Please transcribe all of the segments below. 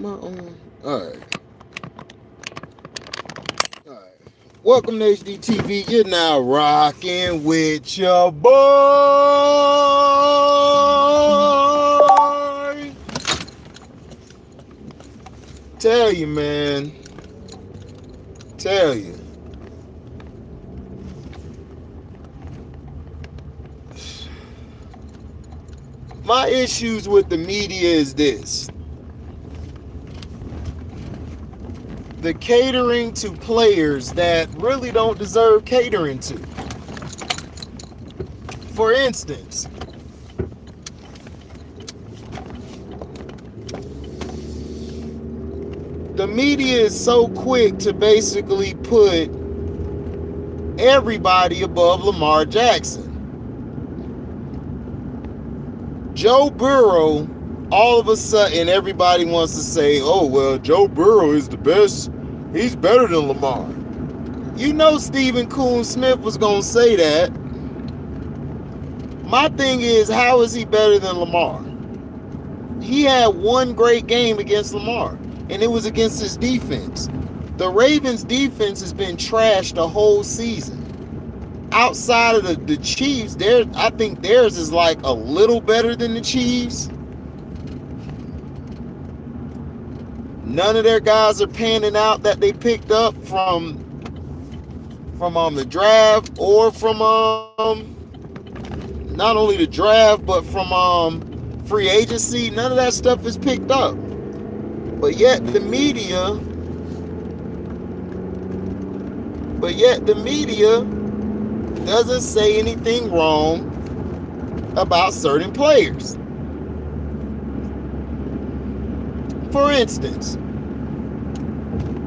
my own. All right. All right. Welcome to HDTV. You're now rocking with your boy. Tell you, man. Tell you. My issues with the media is this. The catering to players that really don't deserve catering to. For instance, the media is so quick to basically put everybody above Lamar Jackson. Joe Burrow, all of a sudden, everybody wants to say, oh, well, Joe Burrow is the best. He's better than Lamar. You know Stephen Coon Smith was going to say that. My thing is, how is he better than Lamar? He had one great game against Lamar, and it was against his defense. The Ravens' defense has been trashed the whole season. Outside of the Chiefs, I think theirs is like a little better than the Chiefs. None of their guys are panning out that they picked up from the draft or from not only the draft but from free agency. None of that stuff is picked up. But yet the media doesn't say anything wrong about certain players. For instance,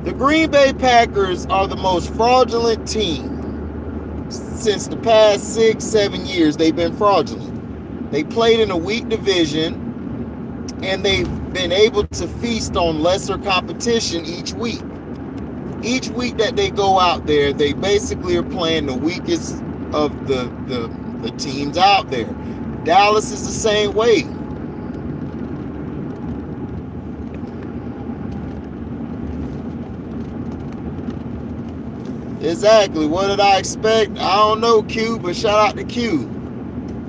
the Green Bay Packers are the most fraudulent team since the past 6-7 years. They've been fraudulent. They played in a weak division, and they've been able to feast on lesser competition each week. Each week that they go out there, they basically are playing the weakest of the teams out there. Dallas is the same way. Exactly. What did I expect? I don't know, Q, but shout out to Q.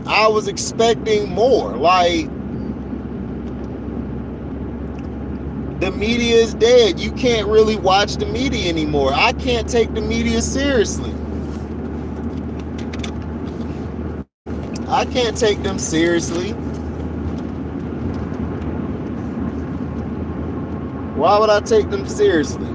I was expecting more. Like, the media is dead. You can't really watch the media anymore. I can't take the media seriously. I can't take them seriously. Why would I take them seriously?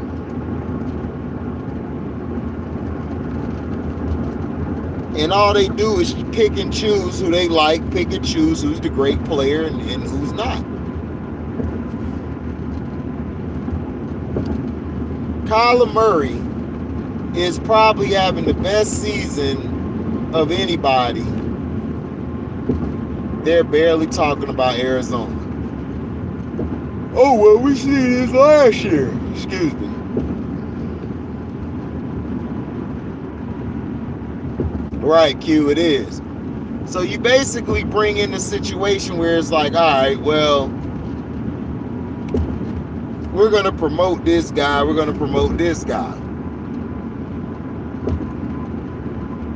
And all they do is pick and choose who they like, pick and choose who's the great player and who's not. Kyler Murray is probably having the best season of anybody. They're barely talking about Arizona. Oh, well, we see this last year. Excuse me. Right, Q, it is. So you basically bring in a situation where it's like, all right, well, we're going to promote this guy. We're going to promote this guy.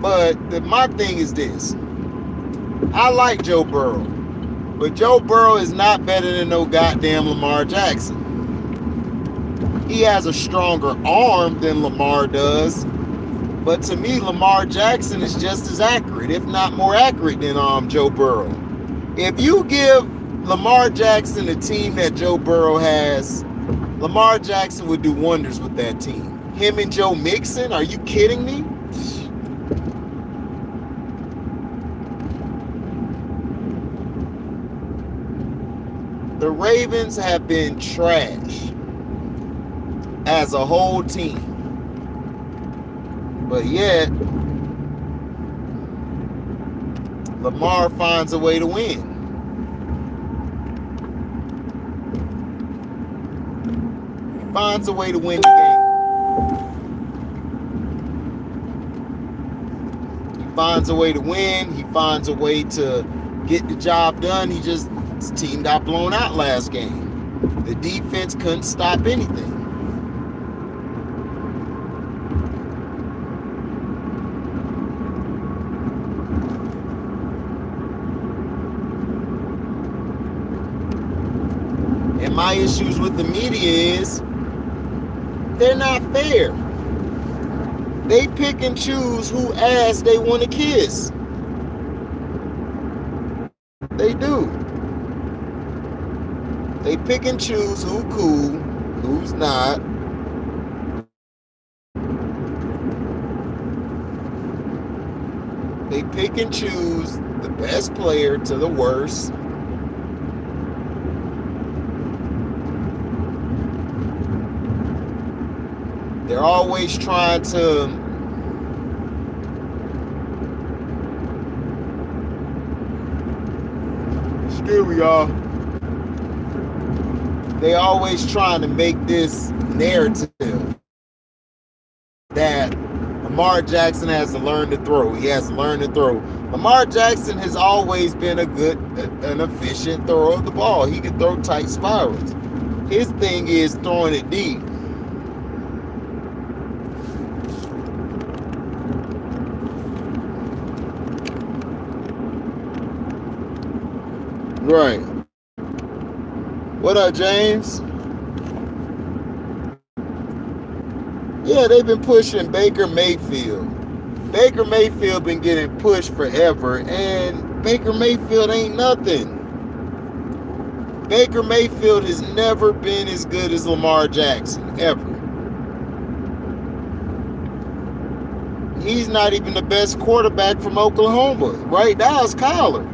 But my thing is this. I like Joe Burrow. But Joe Burrow is not better than no goddamn Lamar Jackson. He has a stronger arm than Lamar does. But to me, Lamar Jackson is just as accurate, if not more accurate than Joe Burrow. If you give Lamar Jackson the team that Joe Burrow has, Lamar Jackson would do wonders with that team. Him and Joe Mixon, are you kidding me? The Ravens have been trash as a whole team. But yet, Lamar finds a way to win. He finds a way to win the game. He finds a way to win. He finds a way to get the job done. His team got blown out last game. The defense couldn't stop anything. And my issues with the media is they're not fair. They pick and choose who ass they want to kiss. They do. They pick and choose who cool, who's not. They pick and choose the best player to the worst. They're always trying to excuse me, y'all. They always trying to make this narrative that Lamar Jackson has to learn to throw. He has to learn to throw. Lamar Jackson has always been an efficient thrower of the ball. He can throw tight spirals. His thing is throwing it deep. Right. What up, James? Yeah, they've been pushing Baker Mayfield. Baker Mayfield been getting pushed forever, and Baker Mayfield ain't nothing. Baker Mayfield has never been as good as Lamar Jackson, ever. He's not even the best quarterback from Oklahoma. Right now it's Kyler.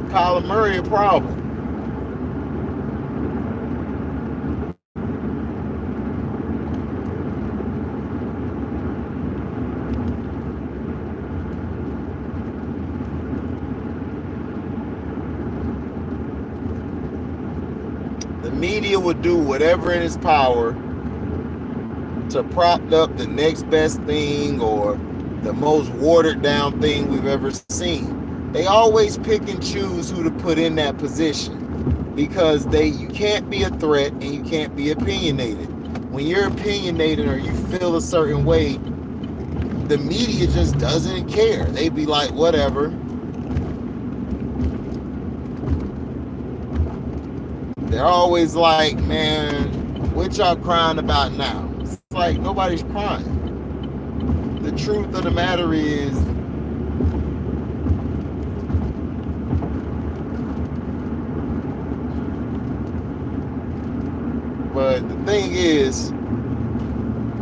Kyler Murray a problem. The media would do whatever in its power to prop up the next best thing or the most watered down thing we've ever seen. They always pick and choose who to put in that position because you can't be a threat and you can't be opinionated. When you're opinionated or you feel a certain way, the media just doesn't care. They be like, whatever. They're always like, man, what y'all crying about now? It's like nobody's crying. The truth of the matter is, but the thing is,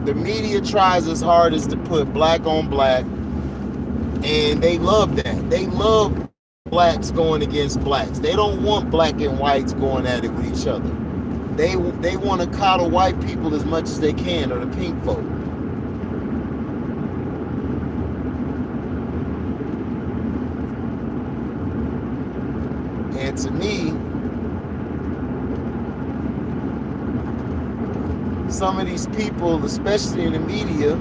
the media tries its hardest to put black on black, and they love that. They love blacks going against blacks. They don't want black and whites going at it with each other. They want to coddle white people as much as they can, or the pink folk. And to me, some of these people, especially in the media,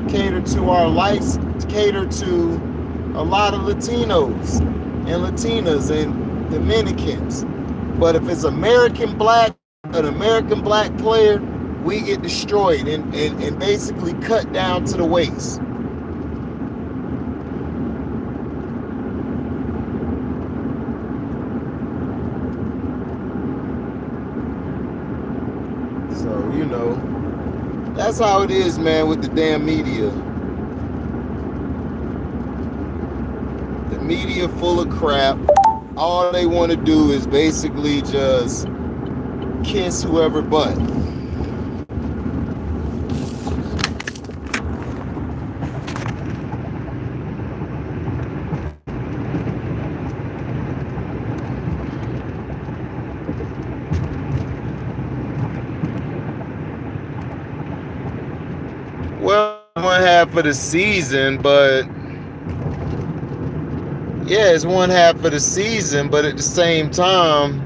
cater to our likes, cater to a lot of Latinos and Latinas and Dominicans. But if it's an American black player, we get destroyed and basically cut down to the waist. So, you know, that's how it is, man, with the damn media. The media full of crap. All they want to do is basically just kiss whoever butt. Well, 1/2 of the season, but yeah, it's 1/2 of the season, but at the same time,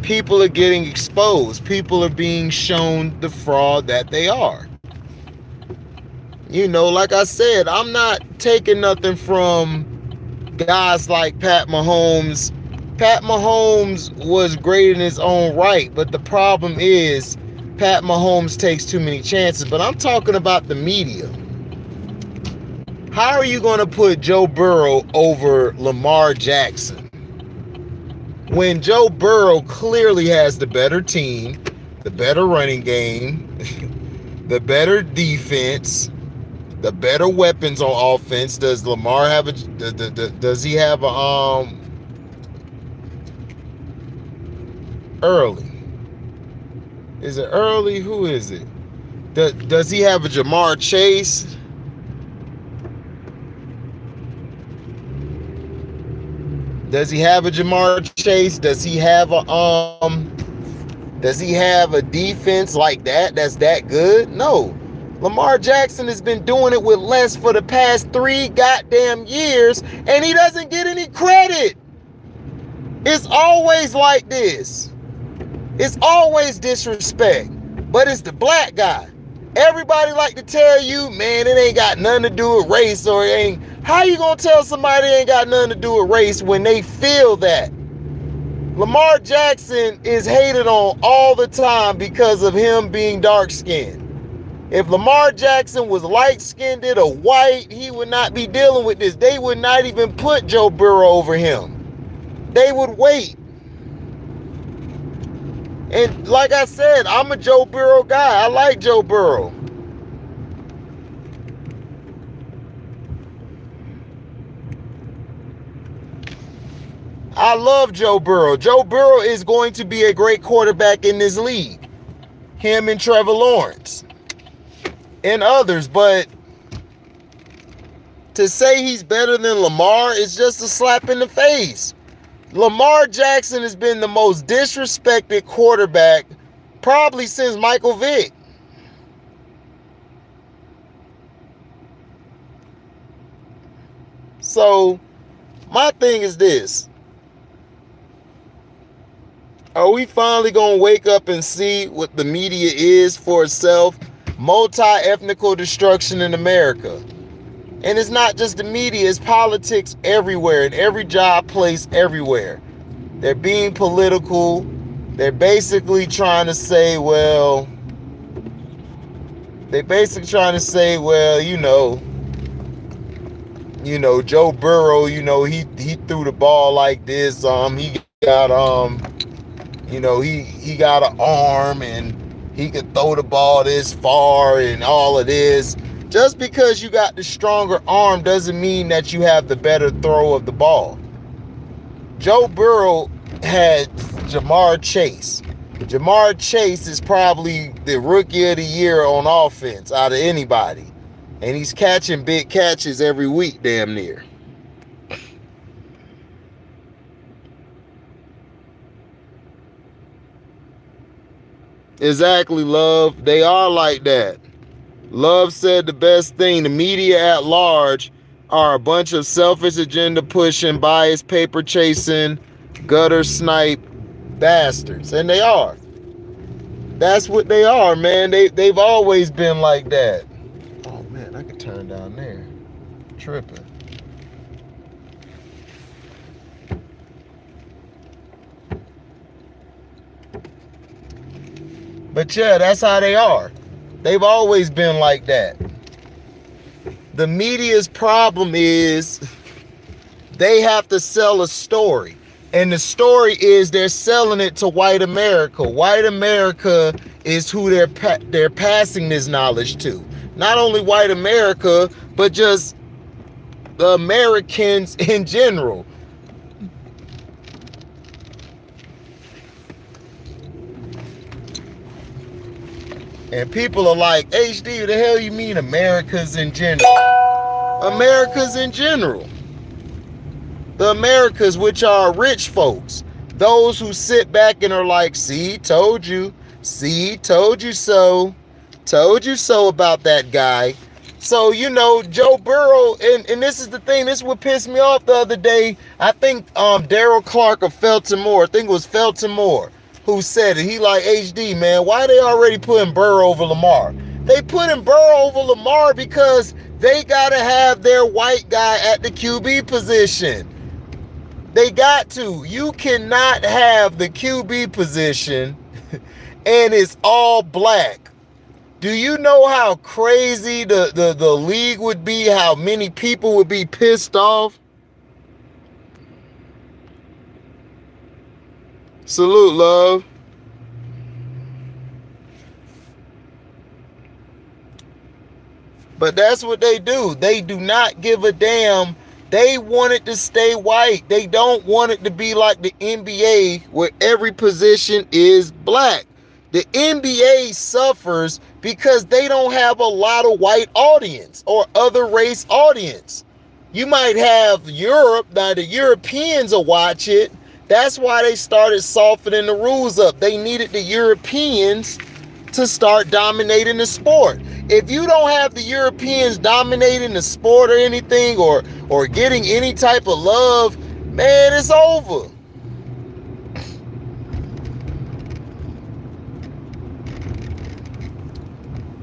people are getting exposed. People are being shown the fraud that they are. Like I said, I'm not taking nothing from guys like Pat Mahomes. Pat Mahomes was great in his own right, but the problem is Pat Mahomes takes too many chances. But I'm talking about the media. How are you going to put Joe Burrow over Lamar Jackson when Joe Burrow clearly has the better team, the better running game, the better defense, the better weapons on offense? Does Lamar have does he have a early? Is it early? Who is it? Does he have a Jamar Chase? Does he have a Jamar Chase? Does he have a defense like that that's that good? No. Lamar Jackson has been doing it with less for the past 3 goddamn years, and he doesn't get any credit. It's always like this. It's always disrespect. But it's the black guy. Everybody like to tell you, man, it ain't got nothing to do with race, or it ain't. How you gonna tell somebody it ain't got nothing to do with race when they feel that? Lamar Jackson is hated on all the time because of him being dark-skinned. If Lamar Jackson was light-skinned or white, he would not be dealing with this. They would not even put Joe Burrow over him. They would wait. And like I said, I'm a Joe Burrow guy. I like Joe Burrow. I love Joe Burrow. Joe Burrow is going to be a great quarterback in this league. Him and Trevor Lawrence and others. But to say he's better than Lamar is just a slap in the face. Lamar Jackson has been the most disrespected quarterback probably since Michael Vick. So my thing is this. Are we finally going to wake up and see what the media is for itself? Multi-ethnical destruction in America. And it's not just the media, it's politics everywhere, in every job place, everywhere. They're being political. They're basically trying to say, well, Joe Burrow, he threw the ball like this. He got he got an arm and he could throw the ball this far and all of this. Just because you got the stronger arm doesn't mean that you have the better throw of the ball. Joe Burrow had Jamar Chase. Jamar Chase is probably the rookie of the year on offense out of anybody. And he's catching big catches every week, damn near. Exactly, Love. They are like that. Love said the best thing. The media at large are a bunch of selfish agenda pushing, bias paper chasing, gutter snipe bastards. And they are. That's what they are, man. They've always been like that. Oh man, I could turn down there. Tripping. But yeah, that's how they are. They've always been like that. The media's problem is they have to sell a story. And the story is they're selling it to white America. White America is who they're passing this knowledge to. Not only white America, but just the Americans in general. And people are like, HD, the hell you mean Americans in general? Americas in general. The Americas, which are rich folks. Those who sit back and are like, see, told you. See, told you so. Told you so about that guy. So, Joe Burrow, and this is the thing, this is what pissed me off the other day. I think Daryl Clark of Felton Moore, I think it was Felton Moore, who said it. He like, HD, man, why they already putting Burrow over Lamar? They putting Burrow over Lamar because they got to have their white guy at the QB position. They got to. You cannot have the QB position and it's all black. Do you know how crazy the league would be? How many people would be pissed off? Salute, love. But that's what they do. They do not give a damn. They want it to stay white. They don't want it to be like the NBA where every position is black. The NBA suffers because they don't have a lot of white audience or other race audience. You might have Europe. Now the Europeans will watch it. That's why they started softening the rules up. They needed the Europeans to start dominating the sport. If you don't have the Europeans dominating the sport or anything or getting any type of love, man, it's over.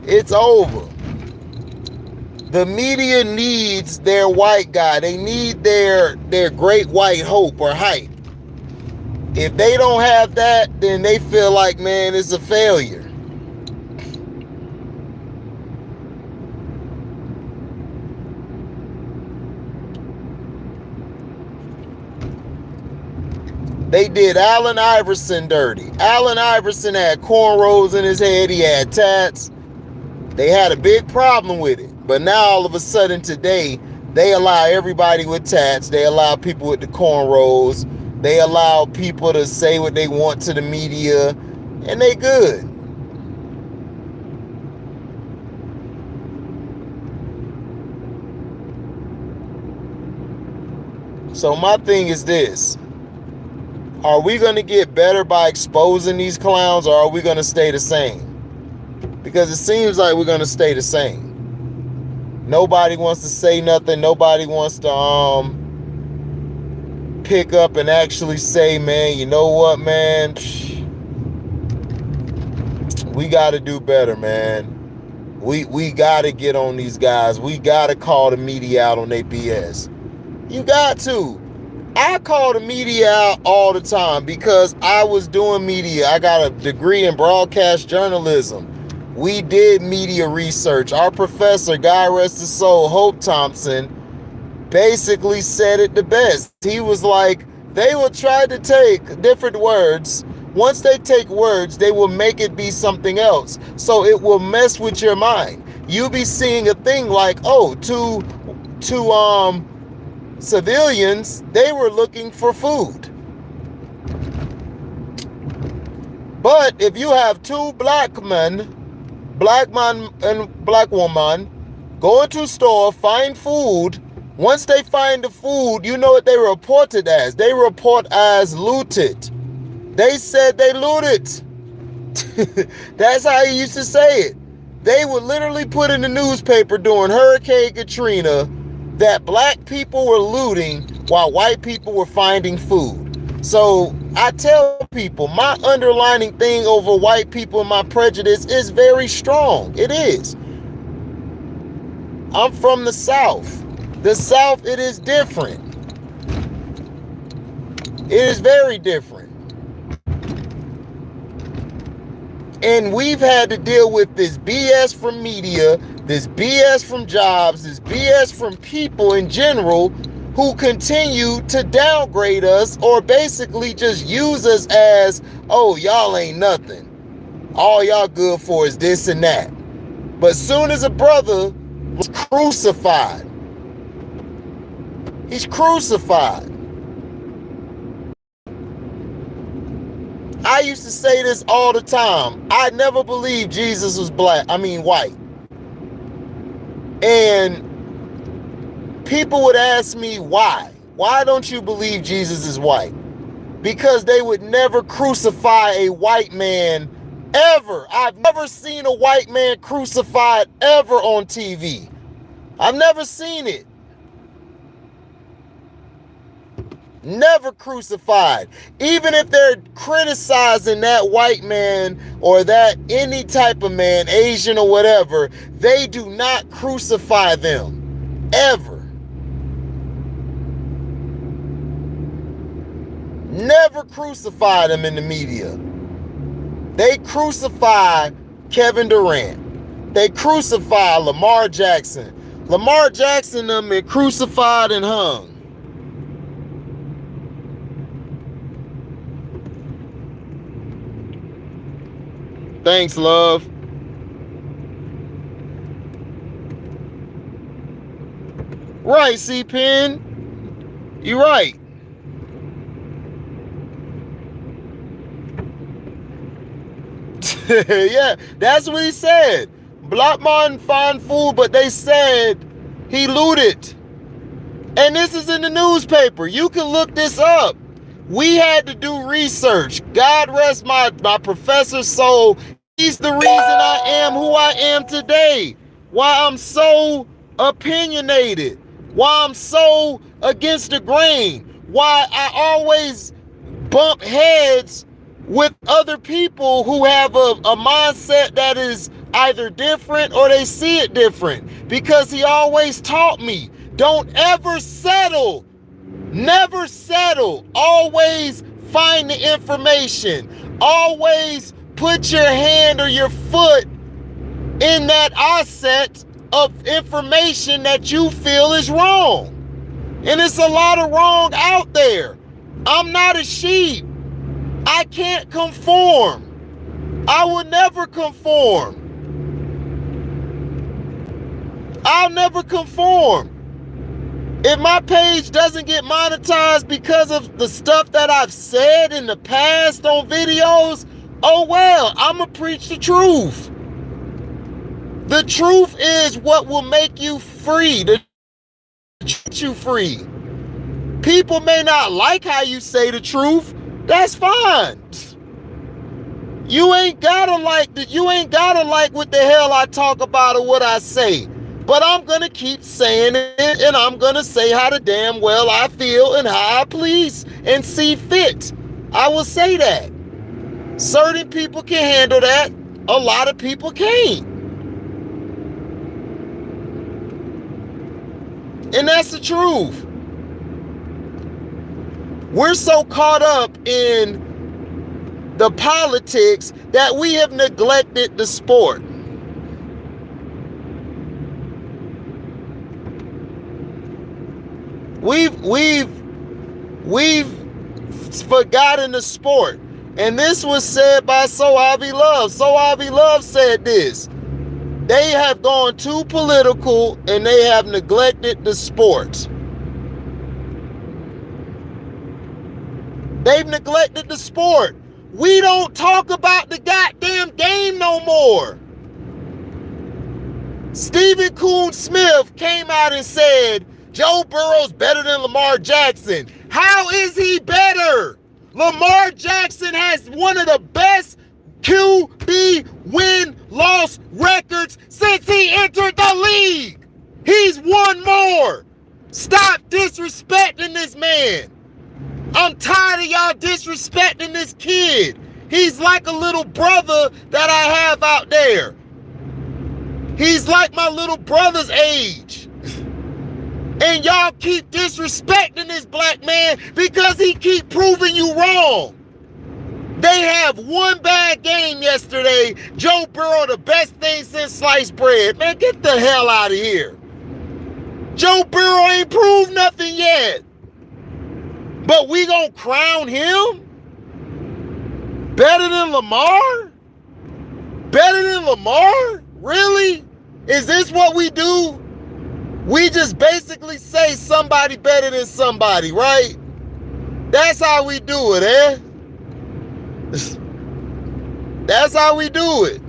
It's over. The media needs their white guy. They need their great white hope or hype. If they don't have that, then they feel like, man, it's a failure. They did Allen Iverson dirty. Allen Iverson had cornrows in his head. He had tats. They had a big problem with it. But now all of a sudden today, they allow everybody with tats. They allow people with the cornrows. They allow people to say what they want to the media. And they good. So my thing is this. Are we going to get better by exposing these clowns, or are we going to stay the same? Because it seems like we're going to stay the same. Nobody wants to say nothing. Nobody wants to pick up and actually say, man, you know what, man? We got to do better, man. We got to get on these guys. We got to call the media out on their BS. You got to. I call the media out all the time because I was doing media. I got a degree in broadcast journalism. We did media research. Our professor, God rest his soul, Hope Thompson, basically said it the best. He was like, they will try to take different words. Once they take words, they will make it be something else. So it will mess with your mind. You'll be seeing a thing like, oh, to civilians, they were looking for food. But if you have two black man and black woman, go into a store, find food. Once they find the food, you know what they reported as? They report as looted. They said they looted. That's how he used to say it. They would literally put in the newspaper during Hurricane Katrina that black people were looting while white people were finding food. So I tell people, my underlining thing over white people and my prejudice is very strong. It is. I'm from the South. The South, it is different. It is very different. And we've had to deal with this BS from media, this BS from jobs, this BS from people in general who continue to downgrade us or basically just use us as, oh, y'all ain't nothing. All y'all good for is this and that. But soon as a brother was crucified, he's crucified. I used to say this all the time. I never believed Jesus was white. And people would ask me why. Why don't you believe Jesus is white? Because they would never crucify a white man ever. I've never seen a white man crucified ever on TV. I've never seen it. Never crucified. Even if they're criticizing that white man or that any type of man, Asian or whatever, they do not crucify them. Ever. Never crucify them in the media. They crucify Kevin Durant. They crucify Lamar Jackson. Lamar Jackson them been crucified and hung. Thanks, love. Right, C-Pen. You're right. Yeah, that's what he said. Black man found food, but they said he looted. And this is in the newspaper. You can look this up. We had to do research. God rest my professor's soul. He's the reason I am who I am today. Why I'm so opinionated. Why I'm so against the grain. Why I always bump heads with other people who have a mindset that is either different or they see it different. Because he always taught me, don't ever settle. Never settle. Always find the information. Always put your hand or your foot in that asset of information that you feel is wrong. And it's a lot of wrong out there. I'm not a sheep. I can't conform. I will never conform. I'll never conform. If my page doesn't get monetized because of the stuff that I've said in the past on videos, oh well, I'ma preach the truth. The truth is what will make you free. The truth you free. People may not like how you say the truth. That's fine. You ain't gotta like what the hell I talk about or what I say. But I'm gonna keep saying it, and I'm gonna say how the damn well I feel and how I please and see fit. I will say that. Certain people can handle that. A lot of people can't. And that's the truth. We're so caught up in the politics that we have neglected the sport. We've forgotten the sport. And this was said by So Avi Love. So Avi Love said this. They have gone too political and they have neglected the sport. They've neglected the sport. We don't talk about the goddamn game no more. Stephen Coon Smith came out and said, Joe Burrow's better than Lamar Jackson. How is he better? Lamar Jackson has one of the best QB win-loss records since he entered the league. He's won more. Stop disrespecting this man. I'm tired of y'all disrespecting this kid. He's like a little brother that I have out there. He's like my little brother's age. And y'all keep disrespecting this black man because he keep proving you wrong. They have one bad game yesterday. Joe Burrow, the best thing since sliced bread. Man, get the hell out of here. Joe Burrow ain't proved nothing yet. But we gonna crown him? Better than Lamar? Better than Lamar? Really? Is this what we do? We just basically say somebody better than somebody, right? That's how we do it, eh? That's how we do it.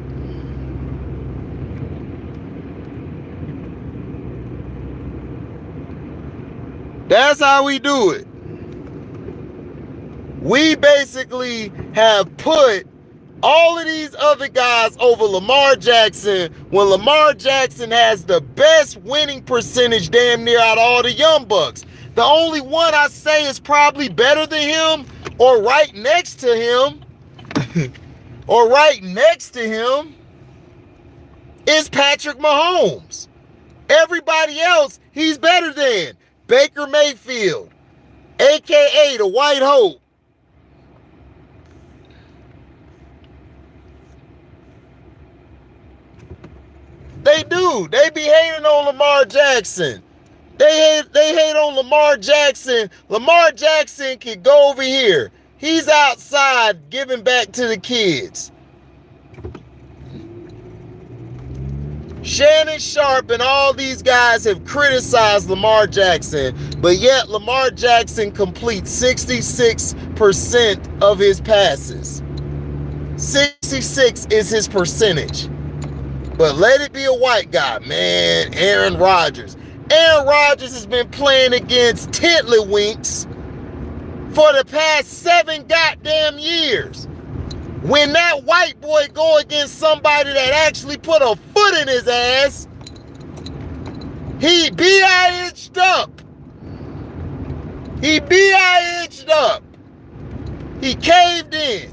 That's how we do it. We basically have put all of these other guys over Lamar Jackson when Lamar Jackson has the best winning percentage damn near out of all the young bucks. The only one I say is probably better than him or right next to him is Patrick Mahomes. Everybody else, he's better than. Baker Mayfield, a.k.a. the White Hope. They do. They be hating on Lamar Jackson. They hate on Lamar Jackson. Lamar Jackson can go over here. He's outside giving back to the kids. Shannon Sharp and all these guys have criticized Lamar Jackson, but yet Lamar Jackson completes 66% of his passes. 66 is his percentage. But let it be a white guy, man. Aaron Rodgers. Aaron Rodgers has been playing against tiddlywinks for the past 7 goddamn years. When that white boy go against somebody that actually put a foot in his ass, he B.I.H'd up. He B.I.H'd up. He caved in.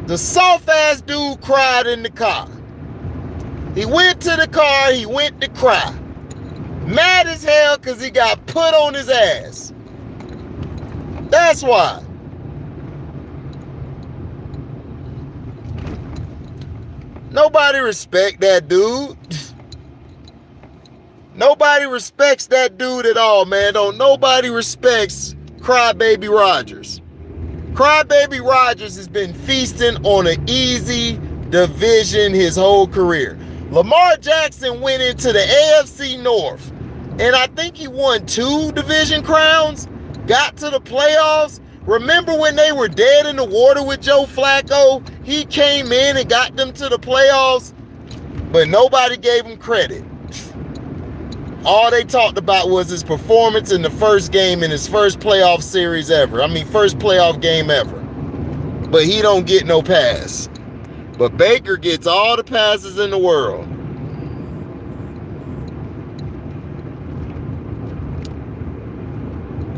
The soft-ass dude cried in the car. He went to the car, he went to cry. Mad as hell because he got put on his ass. That's why. Nobody respect that dude. Nobody respects that dude at all, man. Nobody respects Crybaby Rodgers. Crybaby Rodgers has been feasting on an easy division his whole career. Lamar Jackson went into the AFC North, and I think he won 2 division crowns, got to the playoffs. Remember when they were dead in the water with Joe Flacco? He came in and got them to the playoffs, but nobody gave him credit. All they talked about was his performance in the first game in his first playoff series ever. First playoff game ever. But he don't get no pass. But Baker gets all the passes in the world.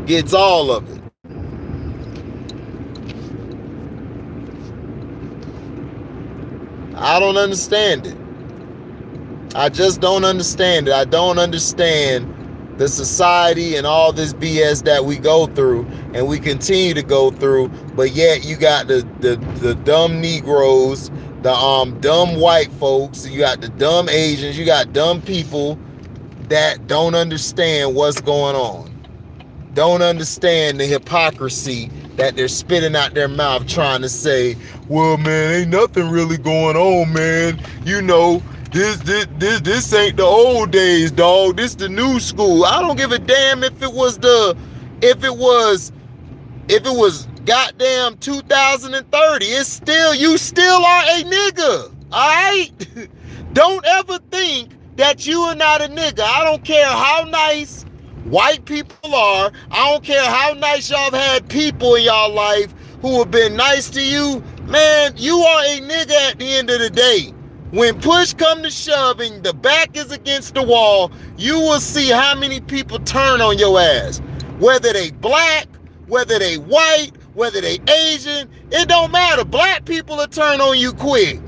Gets all of it. I don't understand it. I just don't understand it. I don't understand the society and all this BS that we go through and we continue to go through, but yet you got the dumb Negroes, the dumb white folks, you got the dumb Asians, you got dumb people that don't understand what's going on. Don't understand the hypocrisy that they're spitting out their mouth trying to say, well, man, ain't nothing really going on, man. You know, this ain't the old days, dog. This the new school. I don't give a damn if it was goddamn 2030. It's still, you still are a nigga. All right? Don't ever think that you are not a nigga. I don't care how nice white people are. I don't care how nice y'all have had people in y'all life who have been nice to you. Man, you are a nigga at the end of the day. When push come to shove and the back is against the wall, you will see how many people turn on your ass. Whether they black, whether they white, whether they Asian, it don't matter. Black people will turn on you quick.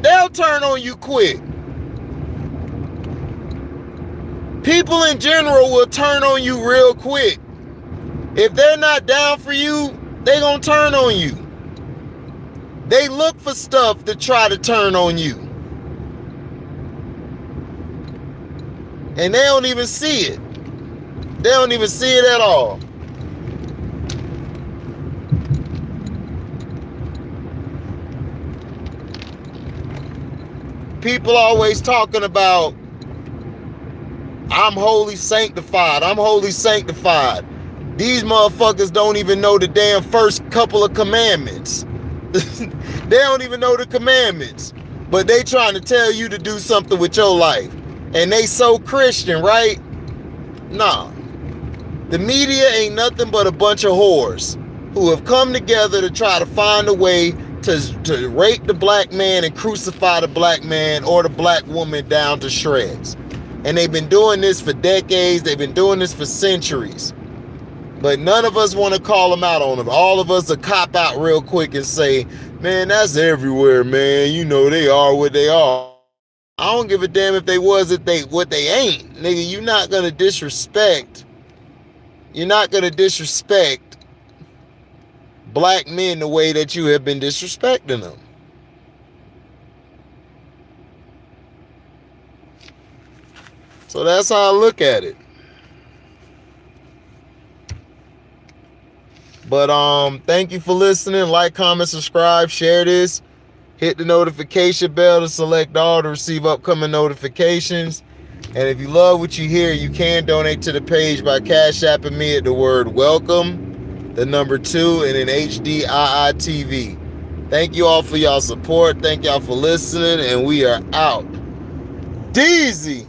They'll turn on you quick. People in general will turn on you real quick. If they're not down for you, they gonna turn on you. They look for stuff to try to turn on you. And they don't even see it. They don't even see it at all. People always talking about, I'm holy sanctified. I'm holy sanctified. These motherfuckers don't even know the damn first couple of commandments. They don't even know the commandments. But they trying to tell you to do something with your life. And they so Christian, right? Nah. The media ain't nothing but a bunch of whores who have come together to try to find a way to rape the black man and crucify the black man or the black woman down to shreds. And they've been doing this for decades. They've been doing this for centuries. But none of us want to call them out on them. All of us will cop out real quick and say, man, that's everywhere, man. You know, they are what they are. I don't give a damn if they was what they ain't. Nigga, you're not going to disrespect. You're not going to disrespect black men the way that you have been disrespecting them. So that's how I look at it. But thank you for listening. Like, comment, subscribe, share this. Hit the notification bell to select all to receive upcoming notifications. And if you love what you hear, you can donate to the page by Cash Apping me at the word welcome, the number 2, and then M.E.D.I.A TV. Thank you all for y'all support. Thank y'all for listening, and we are out. Deezy.